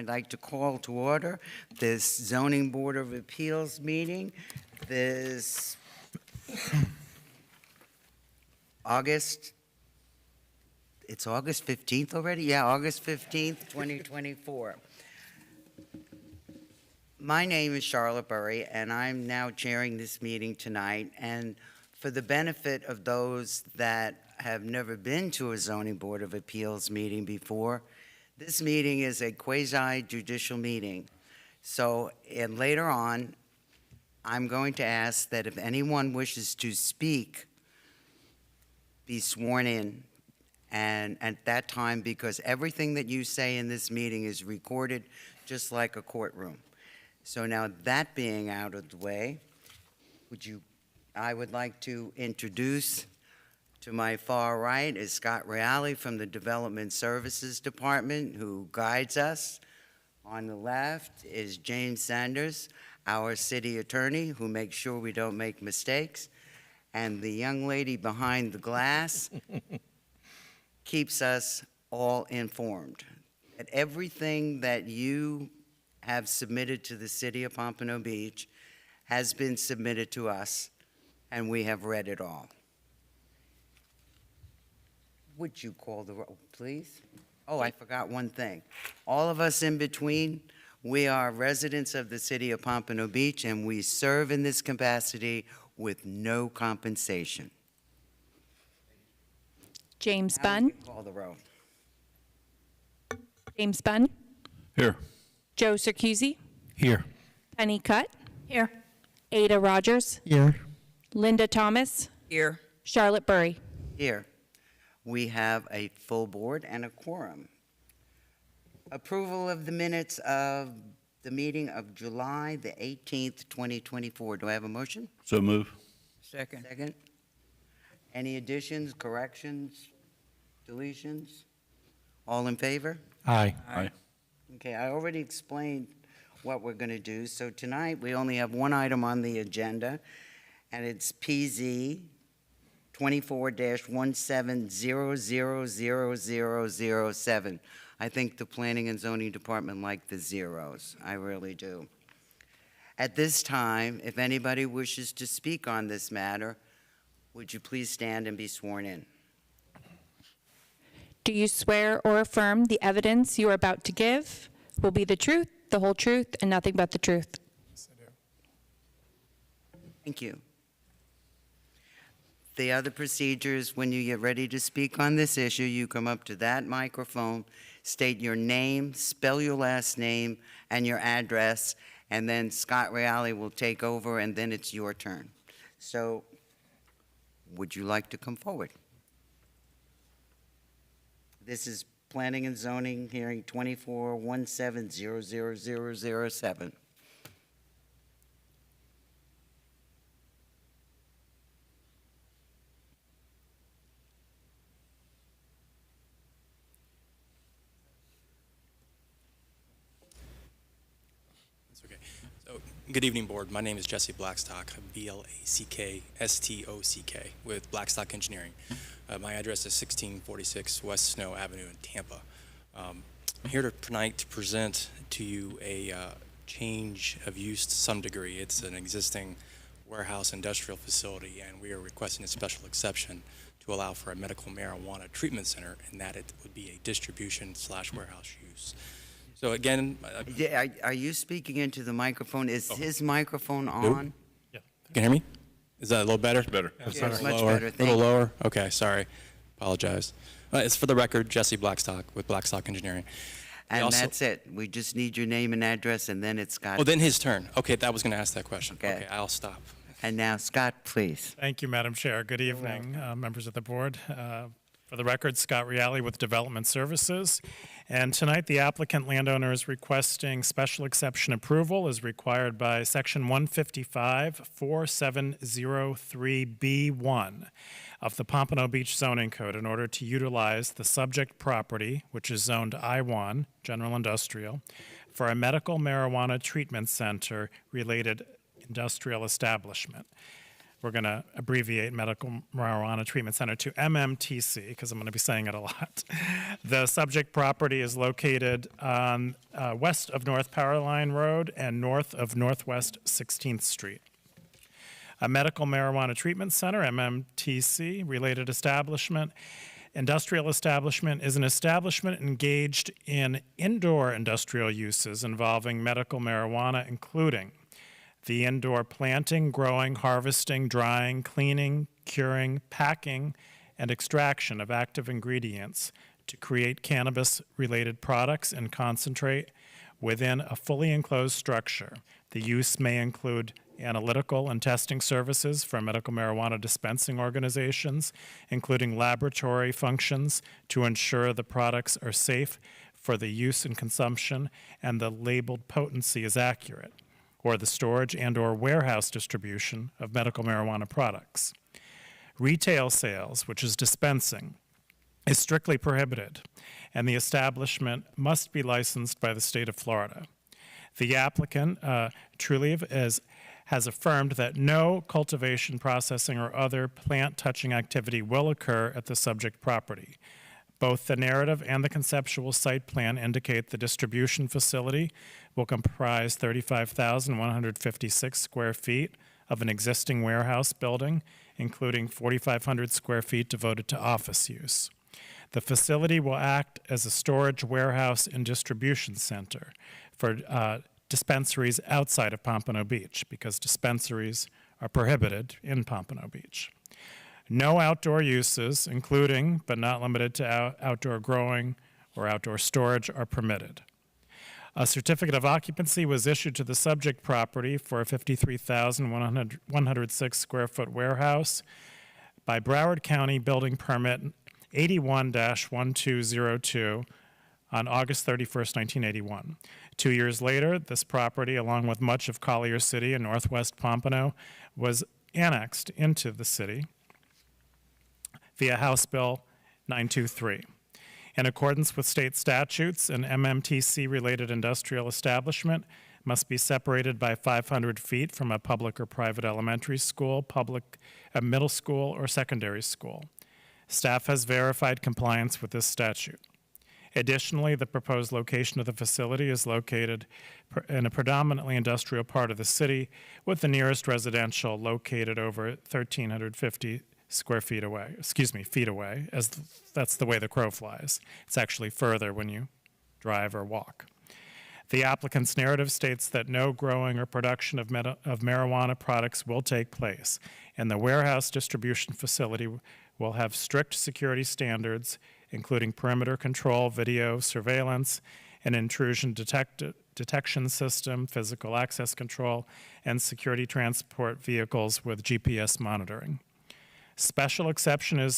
like to call to order this Zoning Board of Appeals meeting, this it's August 15th already? Yeah, August 15th, 2024. My name is Charlotte Burry, and I'm now chairing this meeting tonight. And for the benefit of those that have never been to a Zoning Board of Appeals meeting before, this meeting is a quasi-judicial meeting. So, and later on, I'm going to ask that if anyone wishes to speak, be sworn in. And at that time, because everything that you say in this meeting is recorded just like a courtroom. So now that being out of the way, I would like to introduce to my far right is Scott Reale from the Development Services Department, who guides us. On the left is James Sanders, our city attorney, who makes sure we don't make mistakes. And the young lady behind the glass keeps us all informed. That everything that you have submitted to the city of Pompano Beach has been submitted to us, and we have read it all. Would you call the roll, please? Oh, I forgot one thing. All of us in between, we are residents of the city of Pompano Beach, and we serve in this capacity with no compensation. James Now Bunn. we can call the roll. James Bunn. Here. Joe Circusi. Here. Penny Cutt. Here. Ada Rogers. Here. Linda Thomas. Here. Charlotte Burry. Here, we have a full board and a quorum. Approval of the minutes of the meeting of July the 18th, 2024. Do I have a motion? So move. Second. Second. Any additions, corrections, deletions? All in favor? Aye. Aye. Okay, I already explained what we're going to do. So tonight, we only have one item on the agenda, and it's PZ 24-17000007. I think the Planning and Zoning Department like the zeros. I really do. At this time, if anybody wishes to speak on this matter, would you please stand and be sworn in? Do you swear or affirm the evidence you are about to give will be the truth, the whole truth, and nothing but the truth? Yes, I do. Thank you. The other procedures, when you get ready to speak on this issue, you come up to that microphone, state your name, spell your last name, and your address, and then Scott Reale will take over, and then it's your turn. So, would you like to come forward? This is Planning and Zoning Hearing 24-17000007. That's okay. So, good evening, Board. My name is Jesse Blackstock, B-L-A-C-K-S-T-O-C-K, with Blackstock Engineering. My address is 1646 West Snow Avenue in Tampa. I'm here tonight to present to you a change of use to some degree. It's an existing warehouse industrial facility, and we are requesting a special exception to allow for a medical marijuana treatment center, and that it would be a distribution/warehouse use. So again, Are you speaking into the microphone? Is his microphone on? you can hear me? Is that a little better? Better. Yeah, it's much Lower? better. A Thank little you. lower? Okay, sorry. Apologize. It's for the record, Jesse Blackstock with Blackstock Engineering. And also- that's it. We just need your name and address, and then it's Scott. Oh, then his turn. Okay, I was going to ask that question. Okay. I'll stop. And now, Scott, please. Thank you, Madam Chair. Good evening, members of the board. For the record, Scott Reale with Development Services. And tonight, the applicant landowner is requesting special exception approval as required by Section 155-4703B1 of the Pompano Beach Zoning Code in order to utilize the subject property, which is zoned I-1, General Industrial, for a medical marijuana treatment center related industrial establishment. we're going to abbreviate Medical Marijuana Treatment Center to MMTC because I'm going to be saying it a lot. The subject property is located on west of North Power Line Road and north of Northwest 16th Street. A Medical Marijuana Treatment Center, MMTC, related establishment. Industrial establishment is an establishment engaged in indoor industrial uses involving medical marijuana, including the indoor planting, growing, harvesting, drying, cleaning, curing, packing, and extraction of active ingredients to create cannabis-related products and concentrate within a fully enclosed structure. The use may include analytical and testing services for medical marijuana dispensing organizations, including laboratory functions to ensure the products are safe for the use and consumption and the labeled potency is accurate, or the storage and/or warehouse distribution of medical marijuana products. Retail sales, which is dispensing, is strictly prohibited, and the establishment must be licensed by the state of Florida. The applicant, Trulieve, has affirmed that no cultivation, processing, or other plant-touching activity will occur at the subject property. Both the narrative and the conceptual site plan indicate the distribution facility will comprise 35,156 square feet of an existing warehouse building, including 4,500 square feet devoted to office use. The facility will act as a storage, warehouse, and distribution center for dispensaries outside of Pompano Beach, because dispensaries are prohibited in Pompano Beach. No outdoor uses, including but not limited to outdoor growing or outdoor storage, are permitted. A certificate of occupancy was issued to the subject property for a 53,106 square foot warehouse by Broward County Building Permit 81-1202 on August 31st, 1981. 2 years later, this property, along with much of Collier City and northwest Pompano, was annexed into the city via House Bill 923. In accordance with state statutes, an MMTC-related industrial establishment must be separated by 500 feet from a public or private elementary school, a middle school, or secondary school. Staff has verified compliance with this statute. Additionally, the proposed location of the facility is located in a predominantly industrial part of the city, with the nearest residential located over 1,350 feet away, as that's the way the crow flies. It's actually further when you drive or walk. The applicant's narrative states that no growing or production of marijuana products will take place, and the warehouse distribution facility will have strict security standards, including perimeter control, video surveillance, an intrusion detection system, physical access control, and security transport vehicles with GPS monitoring. Special exception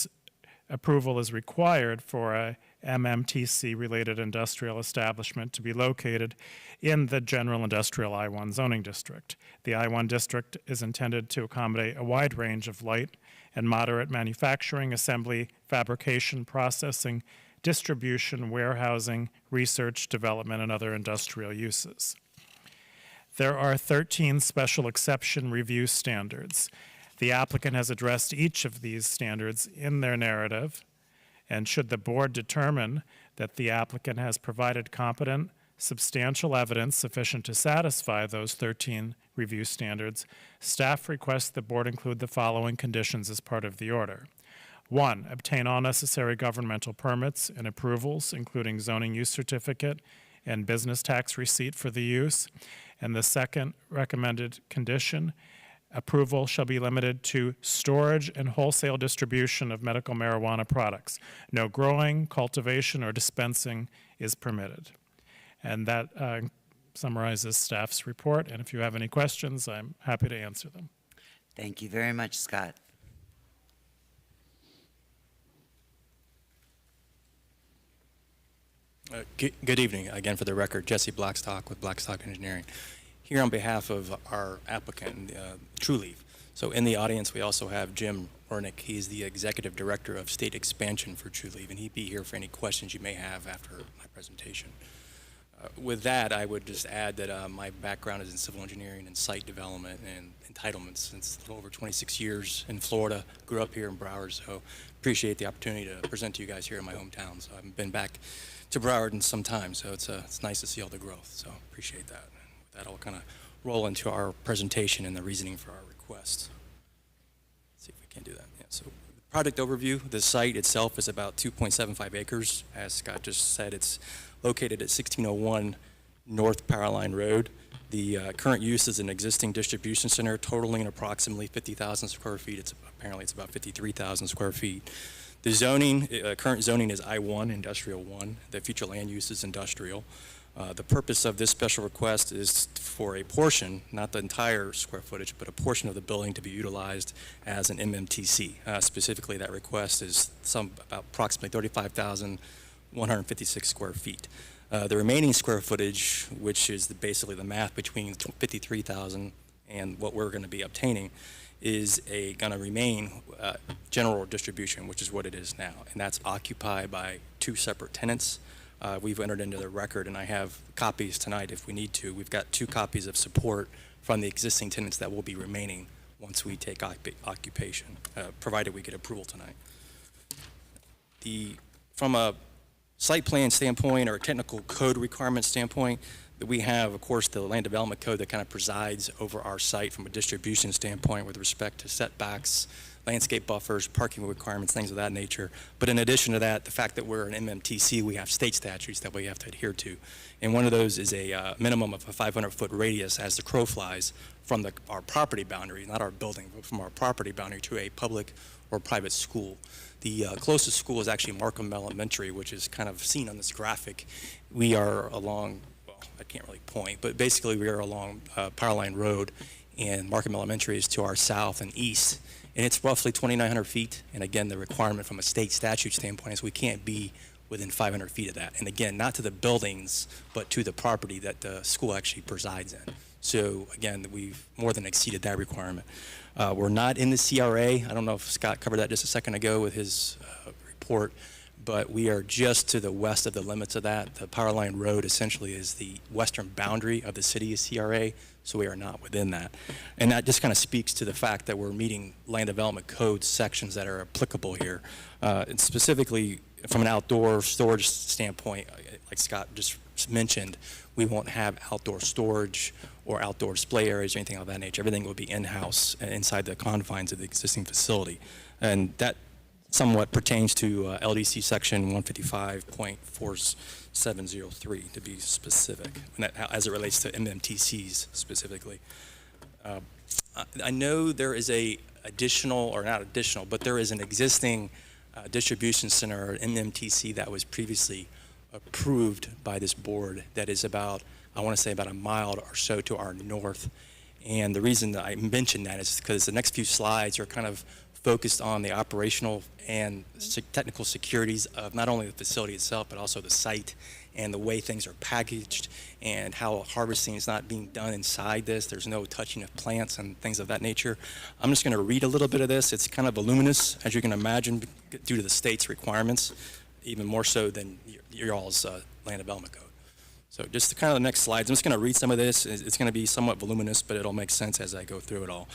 approval is required for a MMTC-related industrial establishment to be located in the general industrial I-1 zoning district. The I-1 district is intended to accommodate a wide range of light and moderate manufacturing, assembly, fabrication, processing, distribution, warehousing, research, development, and other industrial uses. There are 13 special exception review standards. The applicant has addressed each of these standards in their narrative, and should the board determine that the applicant has provided competent, substantial evidence sufficient to satisfy those 13 review standards, staff requests the board include the following conditions as part of the order. 1, obtain all necessary governmental permits and approvals, including zoning use certificate and business tax receipt for the use. And the second recommended condition, approval shall be limited to storage and wholesale distribution of medical marijuana products. No growing, cultivation, or dispensing is permitted. And that summarizes staff's report, and if you have any questions, I'm happy to answer them. Thank you very much, Scott. Good evening. Again, for the record, Jesse Blackstock with Blackstock Engineering. Here on behalf of our applicant, Trulieve. So in the audience, we also have Jim Ornick. He's the Executive Director of State Expansion for Trulieve, and he'd be here for any questions you may have after my presentation. With that, I would just add that my background is in civil engineering and site development and entitlements since a little over 26 years in Florida. Grew up here in Broward, so appreciate the opportunity to present to you guys here in my hometown. So I haven't been back to Broward in some time, so it's nice to see all the growth. So appreciate that. With that, I'll kind of roll into our presentation and the reasoning for our request. Let's see if we can do that. Yeah, so project overview. The site itself is about 2.75 acres. As Scott just said, it's located at 1601 North Powerline Road. The current use is an existing distribution center totaling approximately 50,000 square feet. Apparently it's about 53,000 square feet. The zoning, current zoning is I-1, Industrial 1. The future land use is industrial. The purpose of this special request is for a portion, not the entire square footage, but a portion of the building to be utilized as an MMTC. Specifically, that request is about approximately 35,156 square feet. The remaining square footage, which is basically the math between 53,000 and what we're going to be obtaining, is going to remain general distribution, which is what it is now, and that's occupied by two separate tenants. We've entered into the record, and I have copies tonight if we need to. We've got 2 copies of support from the existing tenants that will be remaining once we take occupation, provided we get approval tonight. From a site plan standpoint or a technical code requirement standpoint, that we have, of course, the land development code that kind of presides over our site from a distribution standpoint with respect to setbacks, landscape buffers, parking requirements, things of that nature. But in addition to that, the fact that we're an MMTC, we have state statutes that we have to adhere to. And one of those is a minimum of a 500-foot radius as the crow flies from our property boundary, not our building, but from our property boundary to a public or private school. The closest school is actually Markham Elementary, which is kind of seen on this graphic. We are along, well, I can't really point, but basically we are along Powerline Road, and Markham Elementary is to our south and east. And it's roughly 2,900 feet. And again, the requirement from a state statute standpoint is we can't be within 500 feet of that. And again, not to the buildings, but to the property that the school actually presides in. So again, we've more than exceeded that requirement. We're not in the CRA. I don't know if Scott covered that just a second ago with his report, but we are just to the west of the limits of that. The Powerline Road essentially is the western boundary of the city of CRA, so we are not within that. And that just kind of speaks to the fact that we're meeting land development code sections that are applicable here. And specifically from an outdoor storage standpoint, like Scott just mentioned, we won't have outdoor storage or outdoor display areas or anything of that nature. Everything will be in-house inside the confines of the existing facility. And that somewhat pertains to LDC section 155.4703 to be specific, as it relates to MMTCs specifically. I know there is a additional, or not additional, but there is an existing distribution center, MMTC, that was previously approved by this board that is about, I want to say about a mile or so to our north. And the reason that I mention that is because the next few slides are kind of focused on the operational and technical securities of not only the facility itself, but also the site and the way things are packaged and how harvesting is not being done inside this. There's no touching of plants and things of that nature. I'm just going to read a little bit of this. It's kind of voluminous, as you can imagine, due to the state's requirements, even more so than your all's land development code. So just kind of the next slides. I'm just going to read some of this. It's going to be somewhat voluminous, but it'll make sense as I go through it all.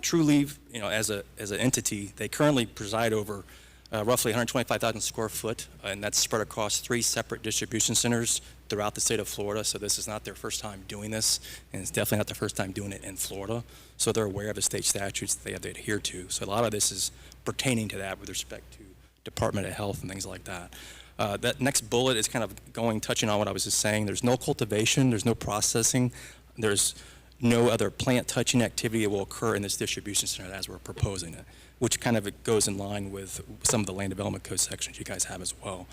TrueLeave, as an entity, they currently preside over roughly 125,000 square foot, and that's spread across 3 separate distribution centers throughout the state of Florida. So this is not their first time doing this, and it's definitely not their first time doing it in Florida. So they're aware of the state statutes that they have to adhere to. So a lot of this is pertaining to that with respect to Department of Health and things like that. That next bullet is kind of touching on what I was just saying. There's no cultivation, there's no processing, there's no other plant touching activity that will occur in this distribution center as we're proposing it, which kind of goes in line with some of the land development code sections you guys have as well.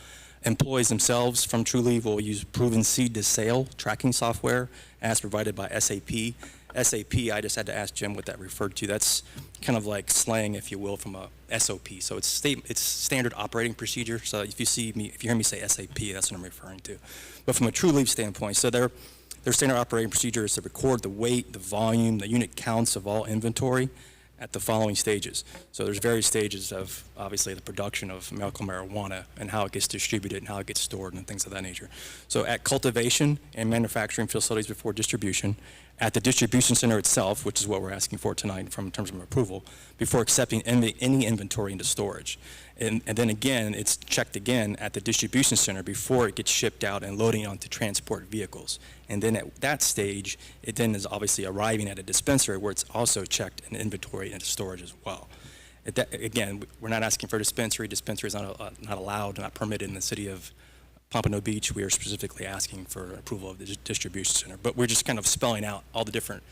Employees themselves from TrueLeave will use proven seed to sale tracking software as provided by SAP. SAP, I just had to ask Jim what that referred to. That's kind of like slang, if you will, from a SOP. So it's standard operating procedure. So if you hear me say SAP, that's what I'm referring to. But from a TrueLeave standpoint, so their standard operating procedure is to record the weight, the volume, the unit counts of all inventory at the following stages. So there's various stages of obviously the production of medical marijuana and how it gets distributed and how it gets stored and things of that nature. So at cultivation and manufacturing facilities before distribution, at the distribution center itself, which is what we're asking for tonight in terms of approval, before accepting any inventory into storage. And then again, it's checked again at the distribution center before it gets shipped out and loading onto transport vehicles. And then at that stage, it then is obviously arriving at a dispensary where it's also checked in inventory and storage as well. Again, we're not asking for a dispensary. Dispensary is not allowed, not permitted in the city of Pompano Beach. We are specifically asking for approval of the distribution center. But we're just kind of spelling out all the different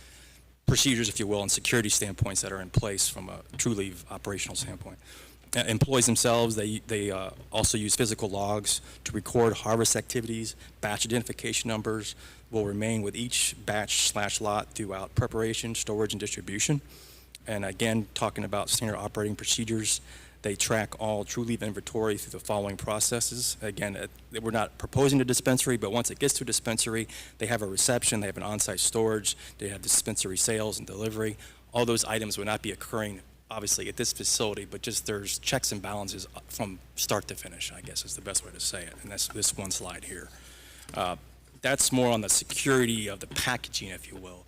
procedures, if you will, and security standpoints that are in place from a truly operational standpoint. Employees themselves, they also use physical logs to record harvest activities. Batch identification numbers will remain with each batch/lot throughout preparation, storage, and distribution. And again, talking about standard operating procedures, they track all TruLeaf inventory through the following processes. Again, we're not proposing a dispensary, but once it gets to a dispensary, they have a reception, they have an on-site storage, they have dispensary sales and delivery. All those items would not be occurring obviously at this facility, but just there's checks and balances from start to finish, I guess is the best way to say it. And that's this one slide here. That's more on the security of the packaging, if you will.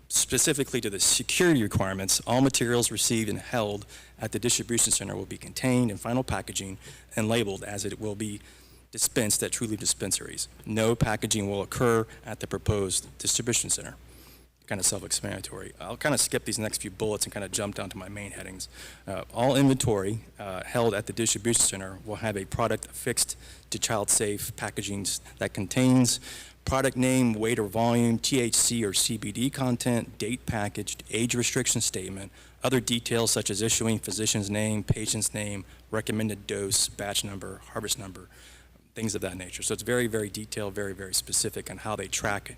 Specifically to the security requirements, all materials received and held at the distribution center will be contained in final packaging and labeled as it will be dispensed at TruLeaf dispensaries. No packaging will occur at the proposed distribution center. Kind of self-explanatory. I'll kind of skip these next few bullets and kind of jump down to my main headings. All inventory held at the distribution center will have a product affixed to child-safe packaging that contains product name, weight or volume, THC or CBD content, date packaged, age restriction statement, other details such as issuing physician's name, patient's name, recommended dose, batch number, harvest number, things of that nature. So it's very, very detailed, very, very specific on how they track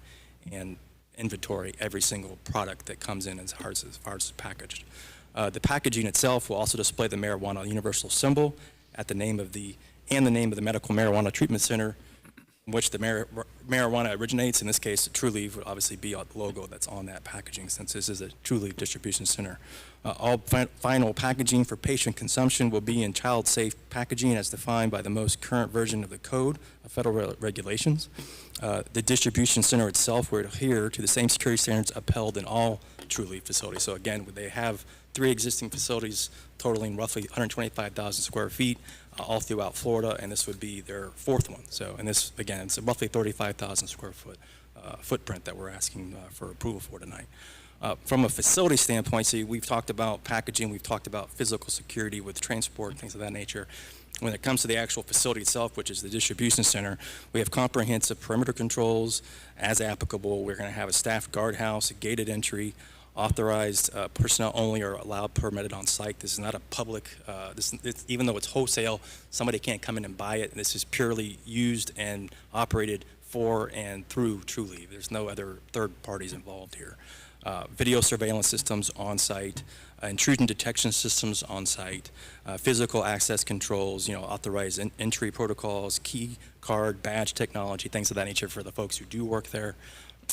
and inventory every single product that comes in as far as it's packaged. The packaging itself will also display the marijuana universal symbol at the name of the medical marijuana treatment center in which the marijuana originates. In this case, TruLeaf would obviously be the logo that's on that packaging since this is a TruLeaf distribution center. All final packaging for patient consumption will be in child-safe packaging as defined by the most current version of the code of federal regulations. The distribution center itself will adhere to the same security standards upheld in all TruLeaf facilities. So again, they have 3 existing facilities totaling roughly 125,000 square feet all throughout Florida, and this would be their 4th one. So, and this, again, it's a roughly 35,000 square foot footprint that we're asking for approval for tonight. From a facility standpoint, see, we've talked about packaging, we've talked about physical security with transport, things of that nature. When it comes to the actual facility itself, which is the distribution center, we have comprehensive perimeter controls as applicable. We're going to have a staffed guardhouse, a gated entry, authorized personnel only are allowed permitted on site. This is not a public, even though it's wholesale, somebody can't come in and buy it. This is purely used and operated for and through TruLeaf. There's no other third parties involved here. Video surveillance systems on site, intrusion detection systems on site, physical access controls, authorized entry protocols, key card, badge technology, things of that nature for the folks who do work there.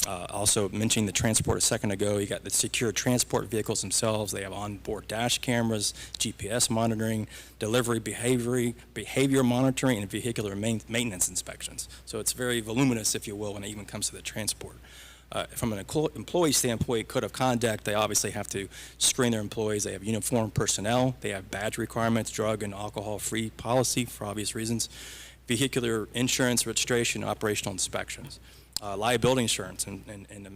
Also mentioning the transport a second ago, you got the secure transport vehicles themselves. They have onboard dash cameras, GPS monitoring, delivery behavior monitoring, and vehicular maintenance inspections. So it's very voluminous, if you will, when it even comes to the transport. From an employee standpoint, code of conduct, they obviously have to screen their employees. They have uniformed personnel. They have badge requirements, drug and alcohol-free policy for obvious reasons, vehicular insurance, registration, operational inspections. Liability insurance in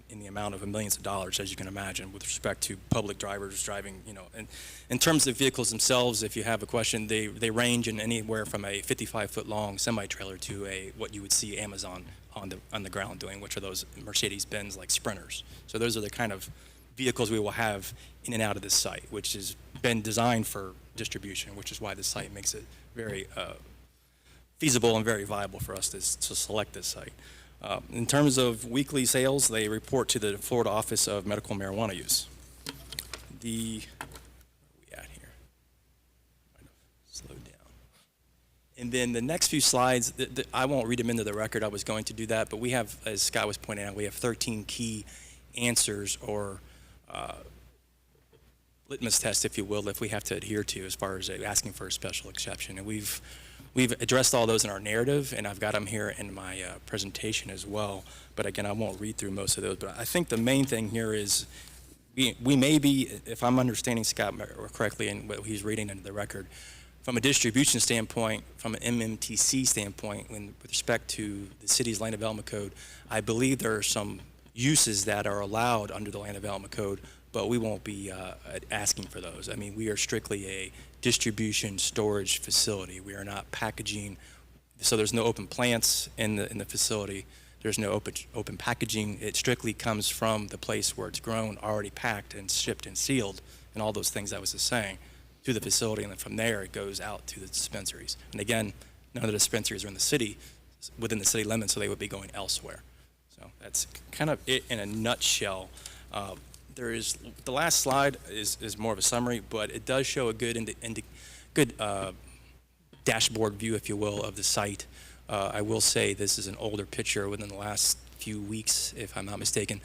the amount of millions of dollars, as you can imagine, with respect to public drivers driving, And in terms of vehicles themselves, if you have a question, they range in anywhere from a 55-foot long semi-trailer to what you would see Amazon on the ground doing, which are those Mercedes-Benz like Sprinters. So those are the kind of vehicles we will have in and out of this site, which has been designed for distribution, which is why this site makes it very feasible and very viable for us to select this site. In terms of weekly sales, they report to the Florida Office of Medical Marijuana Use. Where are we at here? Slow down. And then the next few slides, I won't read them into the record. I was going to do that, but we have, as Scott was pointing out, we have 13 key answers or litmus test, if you will, if we have to adhere to as far as asking for a special exception. And we've addressed all those in our narrative, and I've got them here in my presentation as well. But again, I won't read through most of those. But I think the main thing here is we may be, if I'm understanding Scott correctly and what he's reading into the record, from a distribution standpoint, from an MMTC standpoint, with respect to the city's land development code, I believe there are some uses that are allowed under the land development code, but we won't be asking for those. I mean, we are strictly a distribution storage facility. We are not packaging, so there's no open plants in the facility. There's no open packaging. It strictly comes from the place where it's grown, already packed and shipped and sealed, and all those things I was just saying, to the facility, and then from there it goes out to the dispensaries. And again, none of the dispensaries are in the city, within the city limits, so they would be going elsewhere. So that's kind of it in a nutshell. The last slide is more of a summary, but it does show a good dashboard view, if you will, of the site. I will say this is an older picture within the last few weeks, if I'm not mistaken.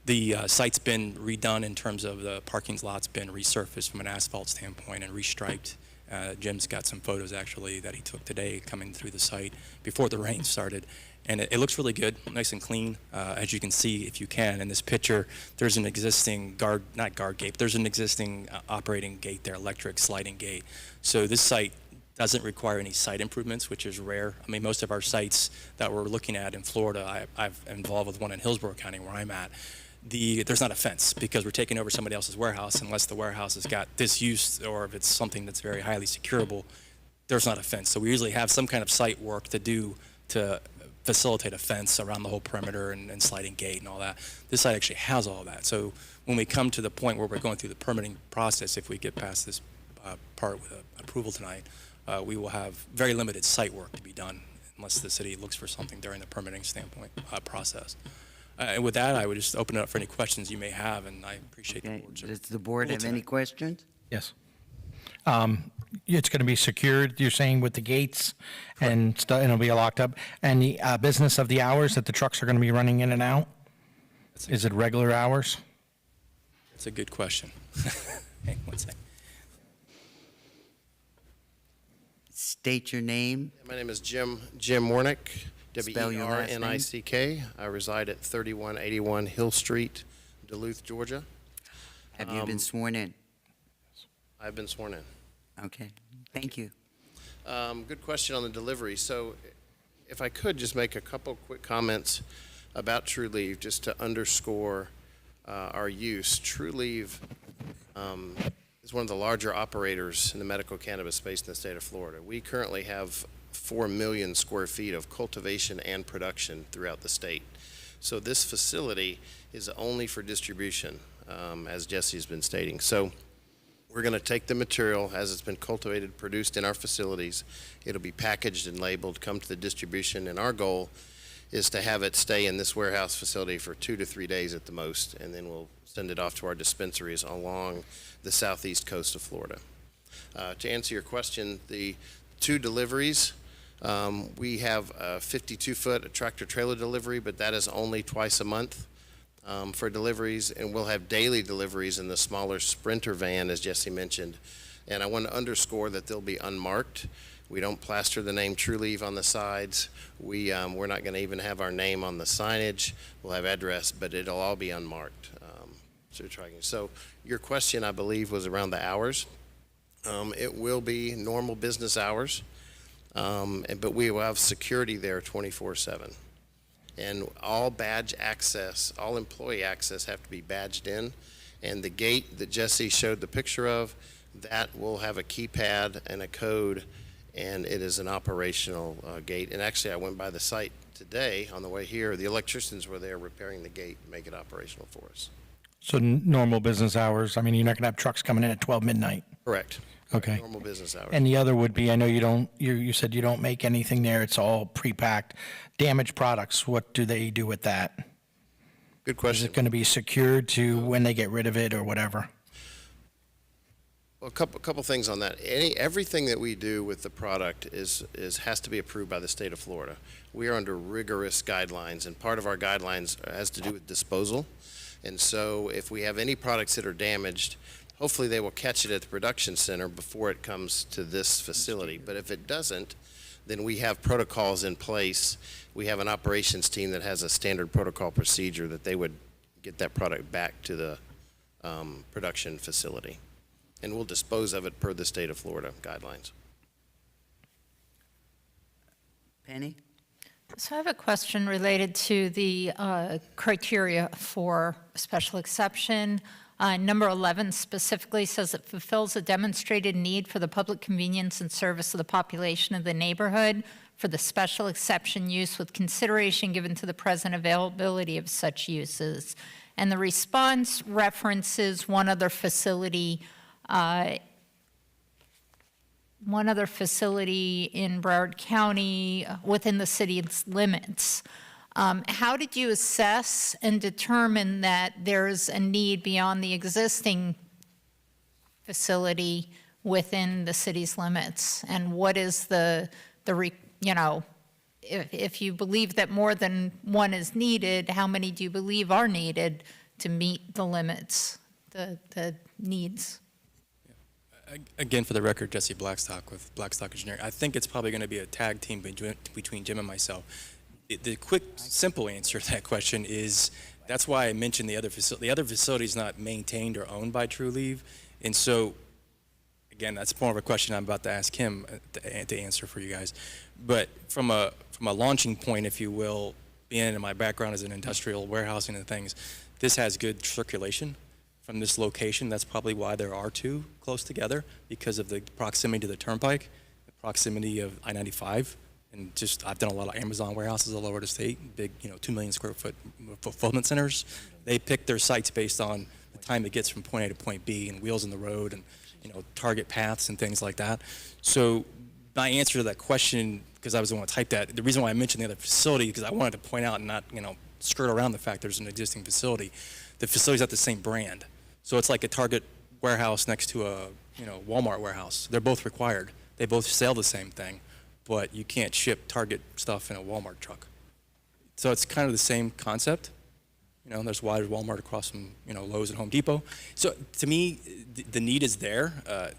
The site's been redone in terms of the parking lot's been resurfaced from an asphalt standpoint and restriped. Jim's got some photos actually that he took today coming through the site before the rain started. And it looks really good, nice and clean. As you can see, if you can, in this picture, there's an existing not guard gate, there's an existing operating gate there, electric sliding gate. So this site doesn't require any site improvements, which is rare. I mean, most of our sites that we're looking at in Florida, I've involved with one in Hillsborough County where I'm at, there's not a fence because we're taking over somebody else's warehouse unless the warehouse has got disuse or if it's something that's very highly securable, there's not a fence. So we usually have some kind of site work to do to facilitate a fence around the whole perimeter and sliding gate and all that. This site actually has all of that. So when we come to the point where we're going through the permitting process, if we get past this part with approval tonight, we will have very limited site work to be done unless the city looks for something during the permitting standpoint process. And with that, I would just open it up for any questions you may have, and I appreciate the Okay, board's does the board have any questions? Yes. It's going to be secured, you're saying, with the gates and stuff, and it'll be locked up? And the business of the hours that the trucks are going to be running in and out? Is it regular hours? That's a good question. Hey, one second. State your name. My name is Jim Warnick, Spell your last name. W-E-R-N-I-C-K. I reside at 3181 Hill Street, Duluth, Georgia. Have you been sworn in? I've been sworn in. Okay, thank you. Good question on the delivery. So if I could just make a couple quick comments about True Leave, just to underscore our use. True Leave is one of the larger operators in the medical cannabis space in the state of Florida. We currently have 4 million square feet of cultivation and production throughout the state. So this facility is only for distribution, as Jesse's been stating. So we're going to take the material as it's been cultivated, produced in our facilities. It'll be packaged and labeled, come to the distribution, and our goal is to have it stay in this warehouse facility for 2 to 3 days at the most, and then we'll send it off to our dispensaries along the southeast coast of Florida. To answer your question, the 2 deliveries, we have a 52-foot tractor-trailer delivery, but that is only twice a month for deliveries, and we'll have daily deliveries in the smaller Sprinter van, as Jesse mentioned. And I want to underscore that they'll be unmarked. We don't plaster the name True Leave on the sides. We're not going to even have our name on the signage. We'll have address, but it'll all be unmarked. So your question, I believe, was around the hours. It will be normal business hours, but we will have security there 24/7. And all badge access, all employee access have to be badged in. And the gate that Jesse showed the picture of, that will have a keypad and a code, and it is an operational gate. And actually, I went by the site today on the way here. The electricians were there repairing the gate to make it operational for us. So normal business hours, I mean, you're not going to have trucks coming in at 12 midnight? Correct. Okay. Normal business hours. And the other would be, I know you said you don't make anything there, it's all pre-packed. Damaged products, what do they do with that? Good Is question. it going to be secured to when they get rid of it or whatever? Well, a couple things on that. Everything that we do with the product has to be approved by the state of Florida. We are under rigorous guidelines, and part of our guidelines has to do with disposal. And so if we have any products that are damaged, hopefully they will catch it at the production center before it comes to this facility. But if it doesn't, then we have protocols in place. We have an operations team that has a standard protocol procedure that they would get that product back to the production facility. And we'll dispose of it per the state of Florida guidelines. Penny? So I have a question related to the criteria for special exception. Number 11 specifically says it fulfills a demonstrated need for the public convenience and service of the population of the neighborhood for the special exception use with consideration given to the present availability of such uses. And the response references one other facility in Broward County within the city's limits. How did you assess and determine that there's a need beyond the existing facility within the city's limits? And what is if you believe that more than one is needed, how many do you believe are needed to meet the limits, the needs? Again, for the record, Jesse Blackstock with Blackstock Engineering. I think it's probably going to be a tag team between Jim and myself. The quick, simple answer to that question is that's why I mentioned the other facility. The other facility is not maintained or owned by True Leave. And so, again, that's more of a question I'm about to ask him to answer for you guys. But from a launching point, if you will, being in my background as an industrial warehousing and things, this has good circulation from this location. That's probably why there are two close together, because of the proximity to the turnpike, the proximity of I-95, and just I've done a lot of Amazon warehouses all over the state, big 2 million square foot fulfillment centers. They pick their sites based on the time it gets from point A to point B and wheels in the road and target paths and things like that. So my answer to that question, because I was the one to type that, the reason why I mentioned the other facility, because I wanted to point out and not skirt around the fact there's an existing facility. The facility's not the same brand. So it's like a Target warehouse next to a Walmart warehouse. They're both required. They both sell the same thing, but you can't ship Target stuff in a Walmart truck. So it's kind of the same concept. There's why there's Walmart across from Lowe's and Home Depot. So to me, the need is there.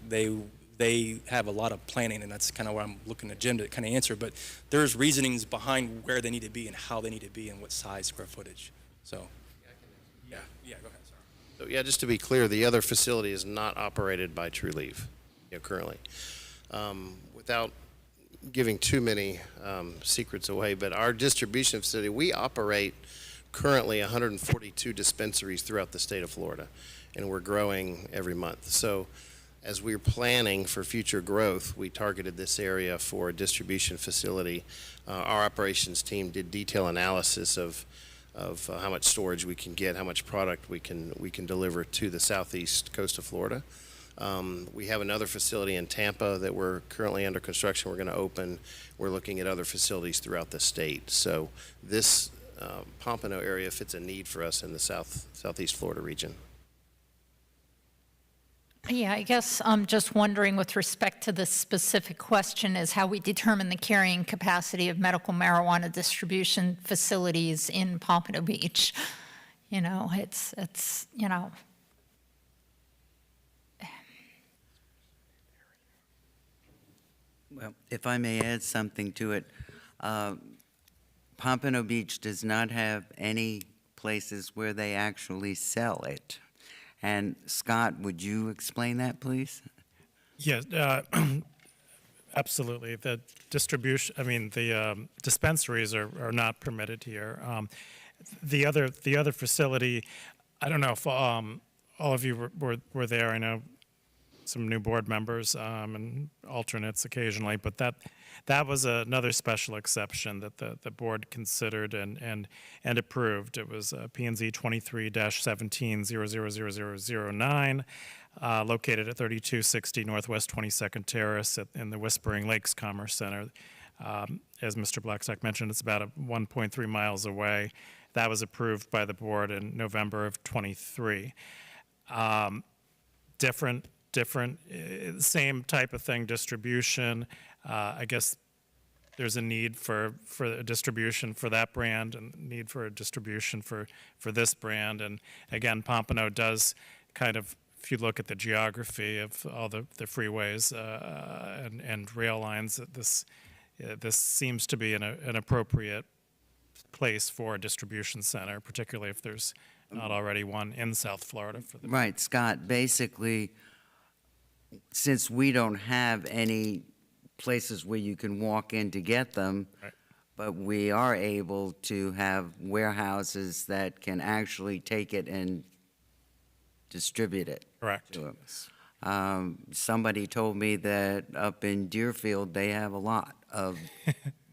They have a lot of planning, and that's kind of what I'm looking at Jim to kind of answer. But there's reasonings behind where they need to be and how they need to be and what size, square footage. So yeah, go ahead. So yeah, just to be clear, the other facility is not operated by True Leave currently. Without giving too many secrets away, but our distribution facility, we operate currently 142 dispensaries throughout the state of Florida, and we're growing every month. So as we're planning for future growth, we targeted this area for a distribution facility. Our operations team did detailed analysis of how much storage we can get, how much product we can deliver to the southeast coast of Florida. We have another facility in Tampa that we're currently under construction. We're going to open. We're looking at other facilities throughout the state. So this Pompano area fits a need for us in the southeast Florida region. Yeah, I guess I'm just wondering with respect to this specific question is how we determine the carrying capacity of medical marijuana distribution facilities in Pompano Beach. It's Well, if I may add something to it, Pompano Beach does not have any places where they actually sell it. And Scott, would you explain that, please? Yes, absolutely. The dispensaries are not permitted here. The other facility, I don't know if all of you were there. I know some new board members and alternates occasionally, but that was another special exception that the board considered and approved. It was P&Z 23-17-000009, located at 3260 Northwest 22nd Terrace in the Whispering Lakes Commerce Center. As Mr. Blackstock mentioned, it's about 1.3 miles away. That was approved by the board in November of 23. Different, same type of thing, distribution. I guess there's a need for a distribution for that brand and need for a distribution for this brand. And again, Pompano does kind of if you look at the geography of all the freeways and rail lines, that this seems to be an appropriate place for a distribution center, particularly if there's not already one in South Florida for the. Right, Scott, basically, since we don't have any places where you can walk in to get them, Right. but we are able to have warehouses that can actually take it and distribute it Correct. to them. Somebody told me that up in Deerfield, they have a lot of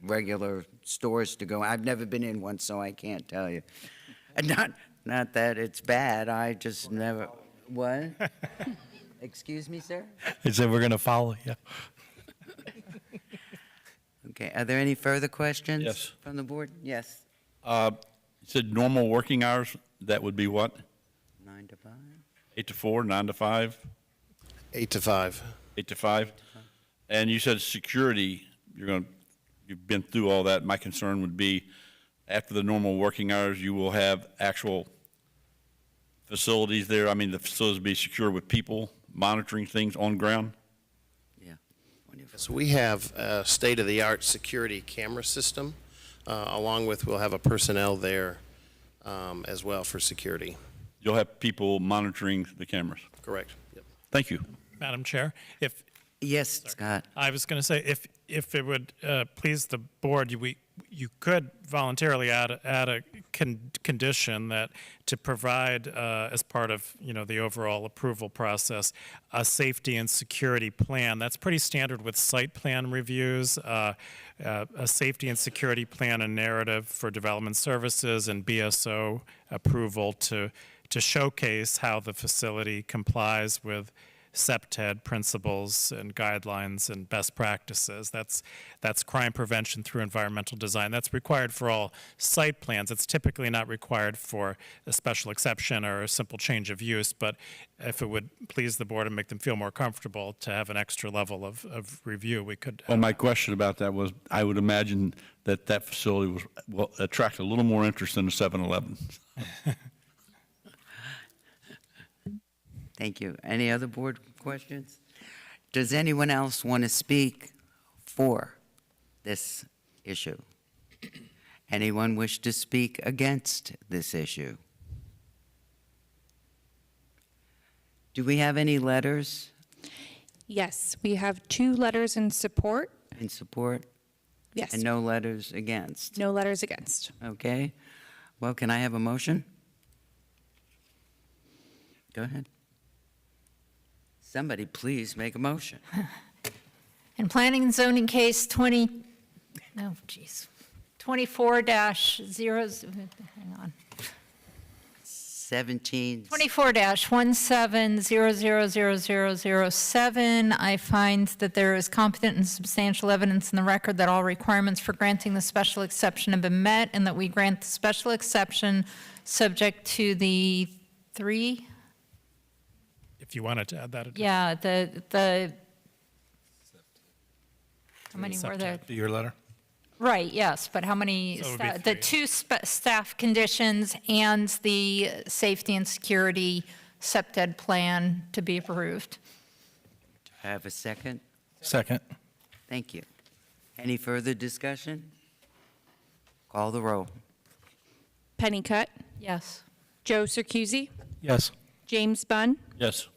regular stores to go. I've never been in one, so I can't tell you. And not that it's bad, I just never, what? Excuse me, sir? He said we're going to follow you. Okay, are there any further questions? Yes. From the board? Yes, You said normal working hours, that would be what? 9 to 5? 8 to 4, 9 to 5, 8 to 5. 8 to 5? And you said security, you've been through all that. My concern would be after the normal working hours, you will have actual facilities there. I mean, the facilities be secure with people monitoring things on ground? Yeah. Wonderful. So we have a state-of-the-art security camera system, along with, we'll have a personnel there as well for security. You'll have people monitoring the cameras. Correct. Yep. Thank you. Madam Chair, if Yes, Scott. I was going to say, if it would please the board, you could voluntarily add a condition that to provide as part of the overall approval process a safety and security plan. That's pretty standard with site plan reviews. A safety and security plan and narrative for development services and BSO approval to showcase how the facility complies with SEPTED principles and guidelines and best practices. That's crime prevention through environmental design. That's required for all site plans. It's typically not required for a special exception or a simple change of use, but if it would please the board and make them feel more comfortable to have an extra level of review, we could. Well, my question about that was, I would imagine that facility will attract a little more interest than the 7-Eleven. Thank you. Any other board questions? Does anyone else want to speak for this issue? Anyone wish to speak against this issue? Do we have any letters Yes, we have 2 letters in support. in support Yes, and no letters against? no letters against. Okay. Well, can I have a motion? Go ahead. Somebody please make a motion. In planning and zoning case 24-0, hang on, 17. 24-17000007, I find that there is competent and substantial evidence in the record that all requirements for granting the special exception have been met, and that we grant the special exception subject to the 3. If you wanted to add that. Yeah, the, how many were there? Your letter? Right, yes, but how many, So it would be the 3. 2 staff conditions and the safety and security SEPTED plan to be approved? Have a second? Second. Thank you. Any further discussion? Call the roll. Penny Cutt, Yes. Joe Circusi, Yes. James Bunn, Yes.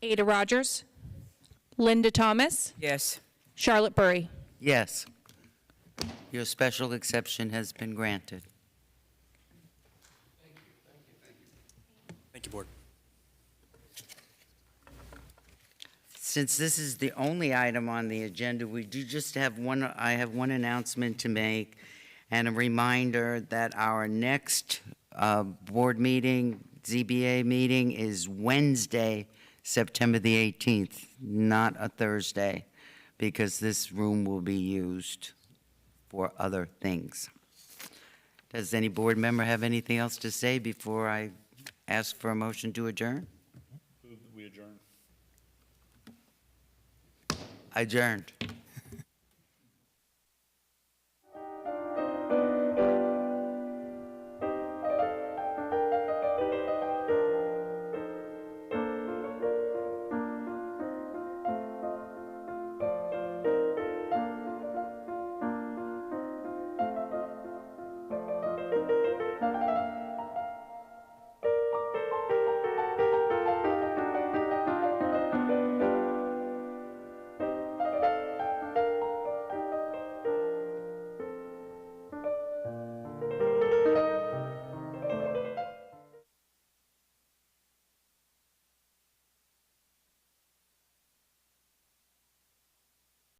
Ada Rogers, Linda Thomas, Yes. Charlotte Burry. Yes. Your special exception has been granted. Thank you, board. Since this is the only item on the agenda, we do just have I have one announcement to make and a reminder that our next board meeting, ZBA meeting, is Wednesday, September the 18th, not a Thursday, because this room will be used for other things. Does any board member have anything else to say before I ask for a motion to adjourn? We adjourn. Adjourned.